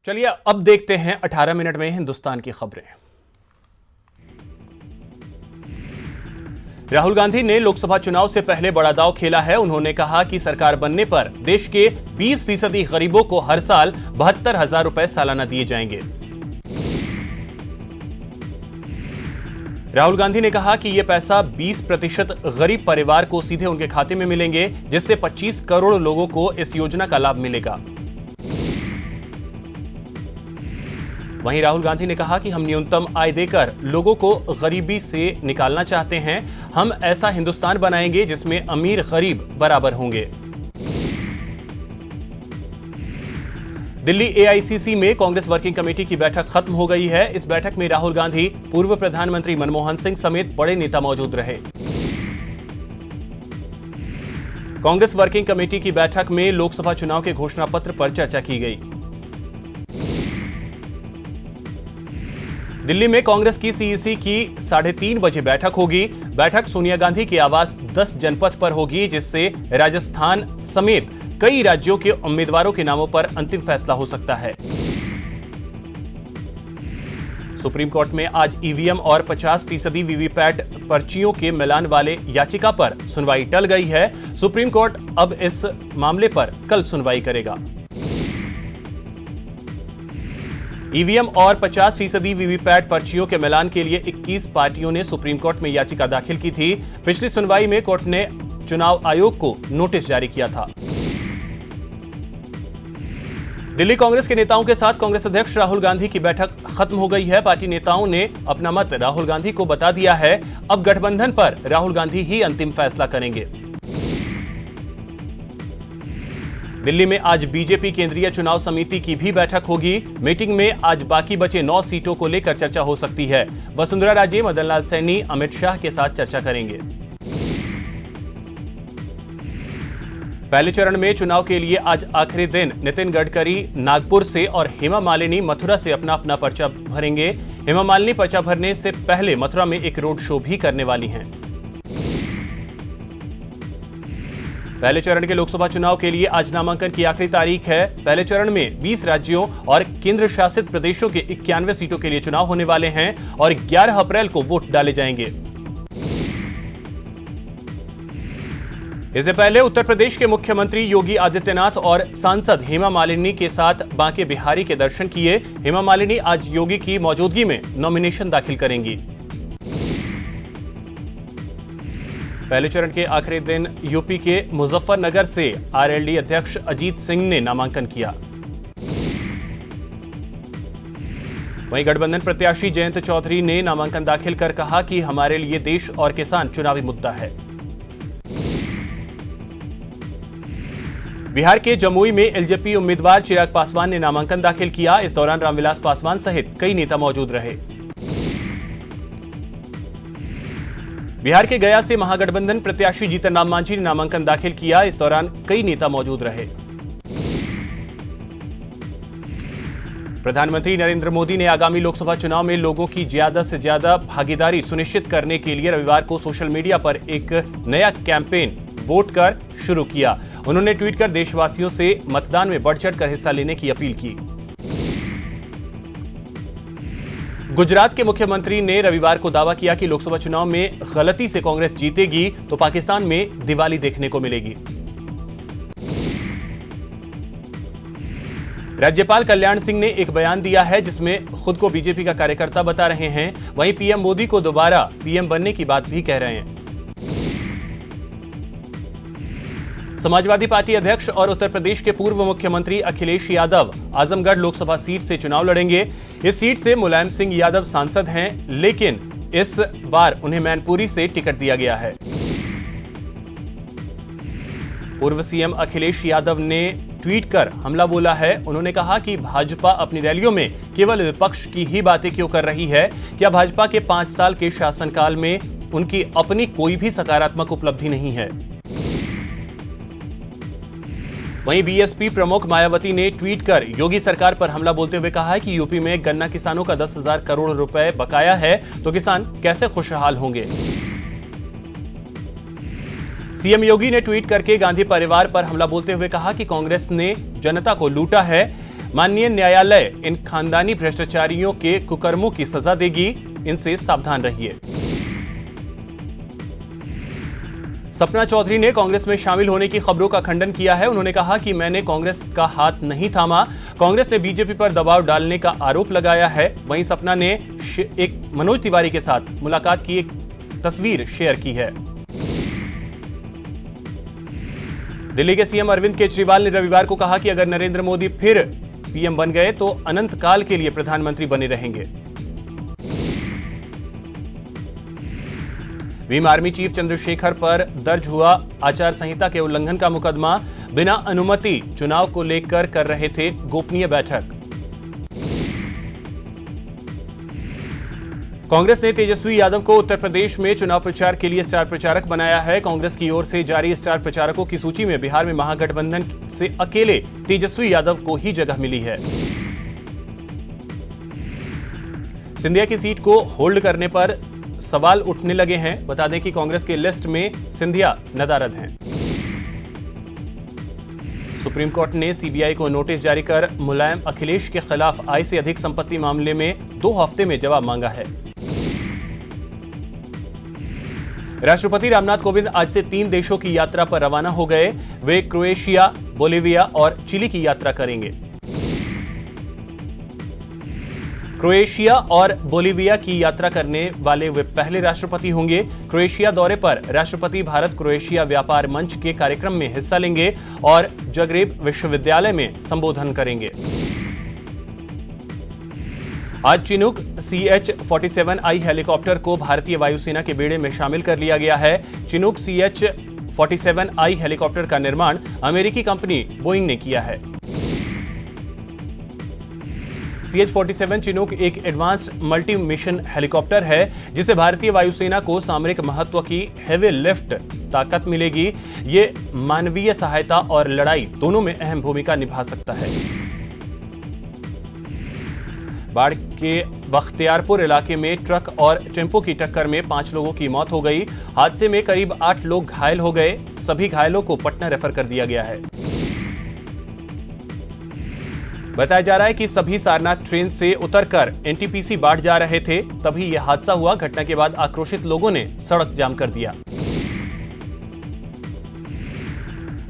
चलिए अब देखते हैं 18 मिनट में हिंदुस्तान की खबरें। राहुल गांधी ने लोकसभा चुनाव से पहले बड़ा दांव खेला है। उन्होंने कहा कि सरकार बनने पर देश के 20% गरीबों को हर साल 72,000 रुपए सालाना दिए जाएंगे। राहुल गांधी ने कहा कि यह पैसा 20% गरीब परिवार को सीधे उनके खाते में मिलेंगे, जिससे 25 करोड़ लोगों को इस योजना का लाभ मिलेगा। वहीं राहुल गांधी ने कहा कि हम न्यूनतम आय देकर लोगों को गरीबी से निकालना चाहते हैं। हम ऐसा हिंदुस्तान बनाएंगे जिसमें अमीर गरीब बराबर होंगे। दिल्ली एआईसीसी में कांग्रेस वर्किंग कमेटी की बैठक खत्म हो गई है। इस बैठक में राहुल गांधी, पूर्व प्रधानमंत्री मनमोहन सिंह समेत बड़े नेता मौजूद रहे। कांग्रेस वर्किंग कमेटी की बैठक में लोकसभा चुनाव के घोषणा पत्र पर चर्चा की गई। दिल्ली में कांग्रेस की सीईसी की 3:30 बजे बैठक होगी। बैठक सोनिया गांधी के आवास 10 जनपथ पर होगी, जिससे राजस्थान समेत कई राज्यों के उम्मीदवारों के नामों पर अंतिम फैसला हो सकता है। सुप्रीम कोर्ट में आज ईवीएम और 50% वीवीपैट पर्चियों के मिलान वाले याचिका पर सुनवाई टल गई है। सुप्रीम कोर्ट अब इस मामले पर कल सुनवाई करेगा। ईवीएम और 50% वीवीपैट पर्चियों के मिलान के लिए 21 पार्टियों ने सुप्रीम कोर्ट में याचिका दाखिल की थी। पिछली सुनवाई में कोर्ट ने चुनाव आयोग को नोटिस जारी किया था। दिल्ली कांग्रेस के नेताओं के साथ कांग्रेस अध्यक्ष राहुल गांधी की बैठक खत्म हो गई है। पार्टी नेताओं ने अपना मत राहुल गांधी को बता दिया है। अब गठबंधन पर राहुल गांधी ही अंतिम फैसला करेंगे। दिल्ली में आज बीजेपी केंद्रीय चुनाव समिति की भी बैठक होगी। मीटिंग में आज बाकी बचे 9 सीटों को लेकर चर्चा हो सकती है। वसुंधरा राजे, मदन लाल सैनी, अमित शाह के साथ चर्चा करेंगे। पहले चरण में चुनाव के लिए आज आखिरी दिन नितिन गडकरी नागपुर से और हेमा मालिनी मथुरा से अपना अपना पर्चा भरेंगे। हेमा मालिनी पर्चा भरने से पहले मथुरा में एक रोड शो भी करने वाली हैं। पहले चरण के लोकसभा चुनाव के लिए आज नामांकन की आखिरी तारीख है। पहले चरण में 20 राज्यों और केंद्र शासित प्रदेशों के 91 सीटों के लिए चुनाव होने वाले हैं और 11 अप्रैल को वोट डाले जाएंगे। इससे पहले उत्तर प्रदेश के मुख्यमंत्री योगी आदित्यनाथ और सांसद हेमा मालिनी के साथ बांके बिहारी के दर्शन किए। हेमा मालिनी आज योगी की मौजूदगी में नॉमिनेशन दाखिल करेंगी। पहले चरण के आखिरी दिन यूपी के मुजफ्फरनगर से आरएलडी अध्यक्ष अजीत सिंह ने नामांकन किया। वहीं गठबंधन प्रत्याशी जयंत चौधरी ने नामांकन दाखिल कर कहा कि हमारे लिए देश और किसान चुनावी मुद्दा है। बिहार के जमुई में एलजेपी उम्मीदवार चिराग पासवान ने नामांकन दाखिल किया। इस दौरान रामविलास पासवान सहित कई नेता मौजूद रहे। बिहार के गया से महागठबंधन प्रत्याशी जीतन राम मांझी ने नामांकन दाखिल किया। इस दौरान कई नेता मौजूद रहे। प्रधानमंत्री नरेंद्र मोदी ने आगामी लोकसभा चुनाव में लोगों की ज्यादा से ज्यादा भागीदारी सुनिश्चित करने के लिए रविवार को सोशल मीडिया पर एक नया कैंपेन वोट कर शुरू किया। उन्होंने ट्वीट कर देशवासियों से मतदान में बढ़ चढ़कर हिस्सा लेने की अपील की। गुजरात के मुख्यमंत्री ने रविवार को दावा किया कि लोकसभा चुनाव में गलती से कांग्रेस जीतेगी तो पाकिस्तान में दिवाली देखने को मिलेगी। राज्यपाल कल्याण सिंह ने एक बयान दिया है जिसमें खुद को बीजेपी का कार्यकर्ता बता रहे हैं। वहीं पीएम मोदी को दोबारा पीएम बनने की बात भी कह रहे हैं। समाजवादी पार्टी अध्यक्ष और उत्तर प्रदेश के पूर्व मुख्यमंत्री अखिलेश यादव आजमगढ़ लोकसभा सीट से चुनाव लड़ेंगे। इस सीट से मुलायम सिंह यादव सांसद हैं, लेकिन इस बार उन्हें मैनपुरी से टिकट दिया गया है। पूर्व सीएम अखिलेश यादव ने ट्वीट कर हमला बोला है। उन्होंने कहा कि भाजपा अपनी रैलियों में केवल विपक्ष की ही बातें क्यों कर रही है? क्या भाजपा के 5 साल के शासनकाल में उनकी अपनी कोई भी सकारात्मक उपलब्धि नहीं है? वहीं बीएसपी प्रमुख मायावती ने ट्वीट कर योगी सरकार पर हमला बोलते हुए कहा है कि यूपी में गन्ना किसानों का 10,000 करोड़ रुपए बकाया है तो किसान कैसे खुशहाल होंगे। सीएम योगी ने ट्वीट करके गांधी परिवार पर हमला बोलते हुए कहा कि कांग्रेस ने जनता को लूटा है। माननीय न्यायालय इन खानदानी भ्रष्टाचारियों के कुकर्मों की सजा देगी, इनसे सावधान रहिए। सपना चौधरी ने कांग्रेस में शामिल होने की खबरों का खंडन किया है। उन्होंने कहा कि मैंने कांग्रेस का हाथ नहीं थामा, कांग्रेस ने बीजेपी पर दबाव डालने का आरोप लगाया है। वहीं सपना ने एक मनोज तिवारी के साथ मुलाकात की एक तस्वीर शेयर की है। दिल्ली के सीएम अरविंद केजरीवाल ने रविवार को कहा कि अगर नरेंद्र मोदी फिर पीएम बन गए तो अनंत काल के लिए प्रधानमंत्री बने रहेंगे। भीम आर्मी चीफ चंद्रशेखर पर दर्ज हुआ आचार संहिता के उल्लंघन का मुकदमा, बिना अनुमति चुनाव को लेकर कर रहे थे गोपनीय बैठक। कांग्रेस ने तेजस्वी यादव को उत्तर प्रदेश में चुनाव प्रचार के लिए स्टार प्रचारक बनाया है। कांग्रेस की ओर से जारी स्टार प्रचारकों की सूची में बिहार में महागठबंधन से अकेले तेजस्वी यादव को ही जगह मिली है। सिंधिया की सीट को होल्ड करने पर सवाल उठने लगे हैं। बता दें कि कांग्रेस के लिस्ट में सिंधिया नदारद हैं। सुप्रीम कोर्ट ने सीबीआई को नोटिस जारी कर मुलायम अखिलेश के खिलाफ आय से अधिक संपत्ति मामले में 2 हफ्ते में जवाब मांगा है। राष्ट्रपति रामनाथ कोविंद आज से 3 देशों की यात्रा पर रवाना हो गए। वे क्रोएशिया, बोलिविया और चिली की यात्रा करेंगे। क्रोएशिया और बोलिविया की यात्रा करने वाले वे पहले राष्ट्रपति होंगे। क्रोएशिया दौरे पर राष्ट्रपति भारत क्रोएशिया व्यापार मंच के कार्यक्रम में हिस्सा लेंगे और जग्रेब विश्वविद्यालय में संबोधन करेंगे। आज चिनूक CH-47I हेलीकॉप्टर को भारतीय वायुसेना के बेड़े में शामिल कर लिया गया है। चिनूक CH-47I हेलीकॉप्टर का निर्माण अमेरिकी कंपनी बोइंग ने किया है। CH-47 चिनूक एक एडवांस्ड मल्टी मिशन हेलीकॉप्टर है, जिसे भारतीय वायुसेना को सामरिक महत्व की हेवी लिफ्ट ताकत मिलेगी। ये मानवीय सहायता और लड़ाई दोनों में अहम भूमिका निभा सकता है। बाढ़ के बख्तियारपुर इलाके में ट्रक और टेम्पो की टक्कर में 5 लोगों की मौत हो गई। हादसे में करीब 8 लोग घायल हो गए। सभी घायलों को पटना रेफर कर दिया गया है। बताया जा रहा है कि सभी सारनाथ ट्रेन से उतरकर एनटीपीसी बाढ़ जा रहे थे, तभी यह हादसा हुआ। घटना के बाद आक्रोशित लोगों ने सड़क जाम कर दिया।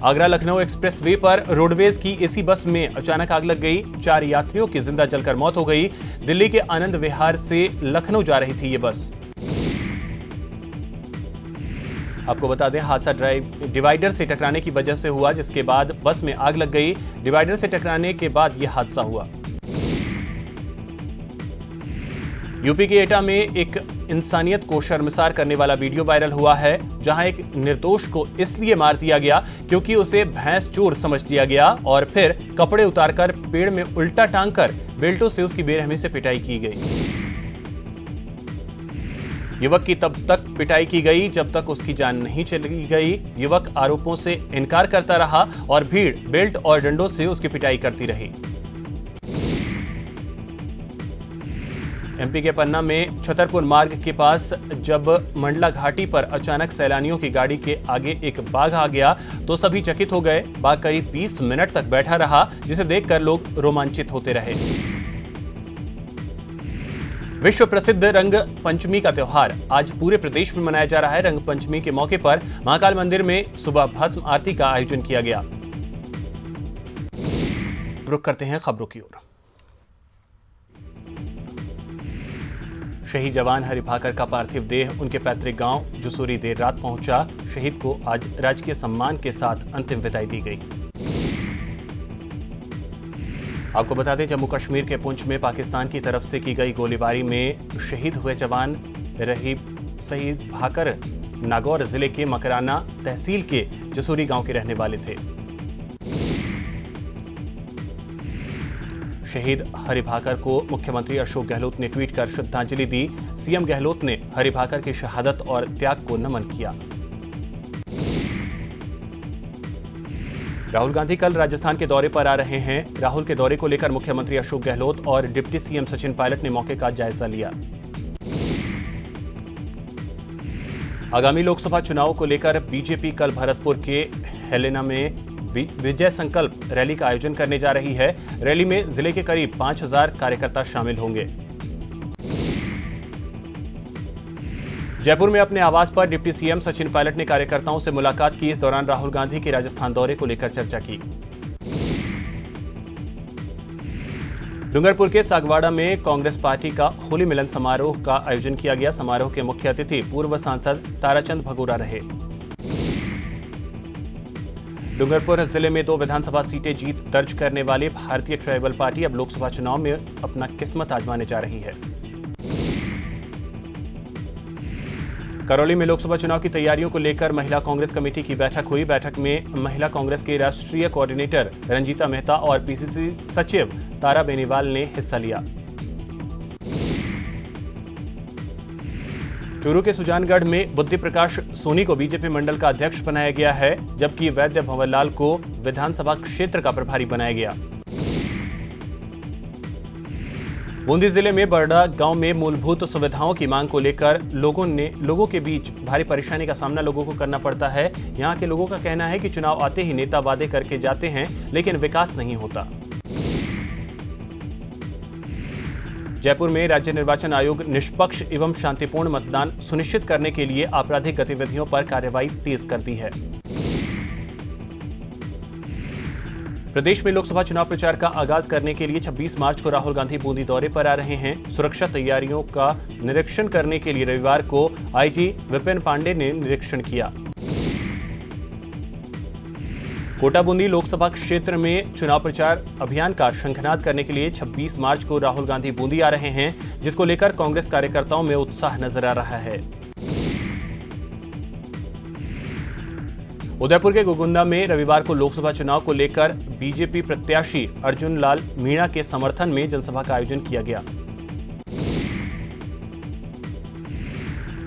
आगरा लखनऊ एक्सप्रेसवे पर रोडवेज की एसी बस में अचानक आग लग गई। 4 यात्रियों की जिंदा जलकर मौत हो गई। दिल्ली के आनंद विहार से लखनऊ जा रही थी ये बस। आपको बता दें, हादसा डिवाइडर से टकराने की वजह से हुआ, जिसके बाद बस में आग लग गई। डिवाइडर से टकराने के बाद यह हादसा हुआ। यूपी के एटा में एक इंसानियत को शर्मसार करने वाला वीडियो वायरल हुआ है, जहां एक निर्दोष को इसलिए मार दिया गया क्योंकि उसे भैंस चोर समझ लिया गया और फिर कपड़े उतारकर पेड़ में उल्टा टांगकर बेल्टों से उसकी बेरहमी से पिटाई की गई। युवक की तब तक पिटाई की गई जब तक उसकी जान नहीं चली गई। युवक आरोपों से इनकार करता रहा और भीड़ बेल्ट और डंडों से उसकी पिटाई करती रही। एमपी के पन्ना में छतरपुर मार्ग के पास जब मंडला घाटी पर अचानक सैलानियों की गाड़ी के आगे एक बाघ आ गया तो सभी चकित हो गए। बाघ करीब 20 मिनट तक बैठा रहा, जिसे देखकर लोग रोमांचित होते रहे। विश्व प्रसिद्ध रंग पंचमी का त्योहार आज पूरे प्रदेश में मनाया जा रहा है। रंग पंचमी के मौके पर महाकाल मंदिर में सुबह भस्म आरती का आयोजन किया गया। रुक करते हैं खबरों की ओर। शहीद जवान हरिभाकर का पार्थिव देह उनके पैतृक गांव जुसूरी देर रात पहुंचा। शहीद को आज राजकीय सम्मान के साथ अंतिम विदाई दी गई। आपको बता दें, जम्मू कश्मीर के पुंछ में पाकिस्तान की तरफ से की गई गोलीबारी में शहीद हुए जवान शहीद भाकर नागौर जिले के मकराना तहसील के जसूरी गांव के रहने वाले थे। शहीद हरिभाकर को मुख्यमंत्री अशोक गहलोत ने ट्वीट कर श्रद्धांजलि दी। सीएम गहलोत ने हरिभाकर की शहादत और त्याग को नमन किया। राहुल गांधी कल राजस्थान के दौरे पर आ रहे हैं। राहुल के दौरे को लेकर मुख्यमंत्री अशोक गहलोत और डिप्टी सीएम सचिन पायलट ने मौके का जायजा लिया। आगामी लोकसभा चुनाव को लेकर बीजेपी कल भरतपुर के हेलेना में विजय संकल्प रैली का आयोजन करने जा रही है। रैली में जिले के करीब 5000 कार्यकर्ता शामिल होंगे। जयपुर में अपने आवास पर डिप्टी सीएम सचिन पायलट ने कार्यकर्ताओं से मुलाकात की। इस दौरान राहुल गांधी के राजस्थान दौरे को लेकर चर्चा की। डूंगरपुर के सागवाड़ा में कांग्रेस पार्टी का होली मिलन समारोह का आयोजन किया गया। समारोह के मुख्य अतिथि पूर्व सांसद ताराचंद भगोरा रहे। डूंगरपुर जिले में 2 विधानसभा सीटें जीत दर्ज करने वाली भारतीय ट्राइबल पार्टी अब लोकसभा चुनाव में अपना किस्मत आजमाने जा रही है। करौली में लोकसभा चुनाव की तैयारियों को लेकर महिला कांग्रेस कमेटी की बैठक हुई। बैठक में महिला कांग्रेस के राष्ट्रीय कोऑर्डिनेटर रंजीता मेहता और पीसीसी सचिव तारा बेनीवाल ने हिस्सा लिया। चूरू के सुजानगढ़ में बुद्धि प्रकाश सोनी को बीजेपी मंडल का अध्यक्ष बनाया गया है, जबकि वैद्य भंवरलाल को विधानसभा क्षेत्र का प्रभारी बनाया गया। बूंदी जिले में बरडा गांव में मूलभूत सुविधाओं की मांग को लेकर लोगों के बीच भारी परेशानी का सामना लोगों को करना पड़ता है। यहां के लोगों का कहना है कि चुनाव आते ही नेता वादे करके जाते हैं, लेकिन विकास नहीं होता। जयपुर में राज्य निर्वाचन आयोग निष्पक्ष एवं शांतिपूर्ण मतदान सुनिश्चित करने के लिए आपराधिक गतिविधियों पर कार्रवाई तेज कर दी है। प्रदेश में लोकसभा चुनाव प्रचार का आगाज करने के लिए 26 मार्च को राहुल गांधी बूंदी दौरे पर आ रहे हैं। सुरक्षा तैयारियों का निरीक्षण करने के लिए रविवार को आईजी विपिन पांडे ने निरीक्षण किया। कोटा बूंदी लोकसभा क्षेत्र में चुनाव प्रचार अभियान का शंखनाद करने के लिए 26 मार्च को राहुल गांधी बूंदी आ रहे हैं, जिसको लेकर कांग्रेस कार्यकर्ताओं में उत्साह नजर आ रहा है। उदयपुर के गोगुंदा में रविवार को लोकसभा चुनाव को लेकर बीजेपी प्रत्याशी अर्जुन लाल मीणा के समर्थन में जनसभा का आयोजन किया गया।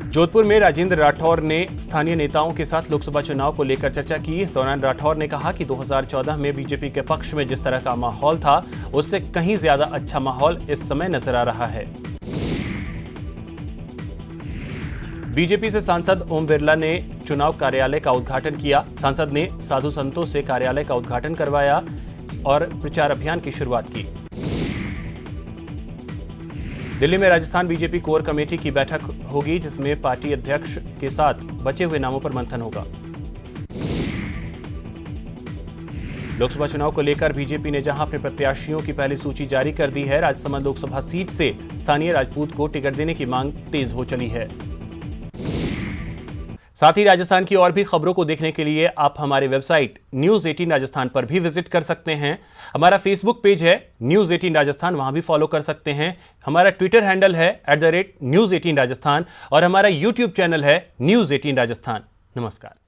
जोधपुर में राजेंद्र राठौर ने स्थानीय नेताओं के साथ लोकसभा चुनाव को लेकर चर्चा की। इस दौरान राठौर ने कहा कि 2014 में बीजेपी के पक्ष में जिस तरह का माहौल था, उससे कहीं ज्यादा अच्छा माहौल इस समय नजर आ रहा है। बीजेपी से सांसद ओम बिरला ने चुनाव कार्यालय का उद्घाटन किया। सांसद ने साधु संतों से कार्यालय का उद्घाटन करवाया और प्रचार अभियान की शुरुआत की। दिल्ली में राजस्थान बीजेपी कोर कमेटी की बैठक होगी, जिसमें पार्टी अध्यक्ष के साथ बचे हुए नामों पर मंथन होगा। लोकसभा चुनाव को लेकर बीजेपी ने जहां अपने प्रत्याशियों की पहली सूची जारी कर दी है, राजसमंद लोकसभा सीट से स्थानीय राजपूत को टिकट देने की मांग तेज हो चली है। साथ ही राजस्थान की और भी खबरों को देखने के लिए आप हमारे वेबसाइट न्यूज़ 18 राजस्थान पर भी विजिट कर सकते हैं। हमारा फेसबुक पेज है न्यूज़ 18 राजस्थान, वहां भी फॉलो कर सकते हैं। हमारा ट्विटर हैंडल है @न्यूज़18 राजस्थान और हमारा यूट्यूब चैनल है न्यूज़ 18 राजस्थान। नमस्कार।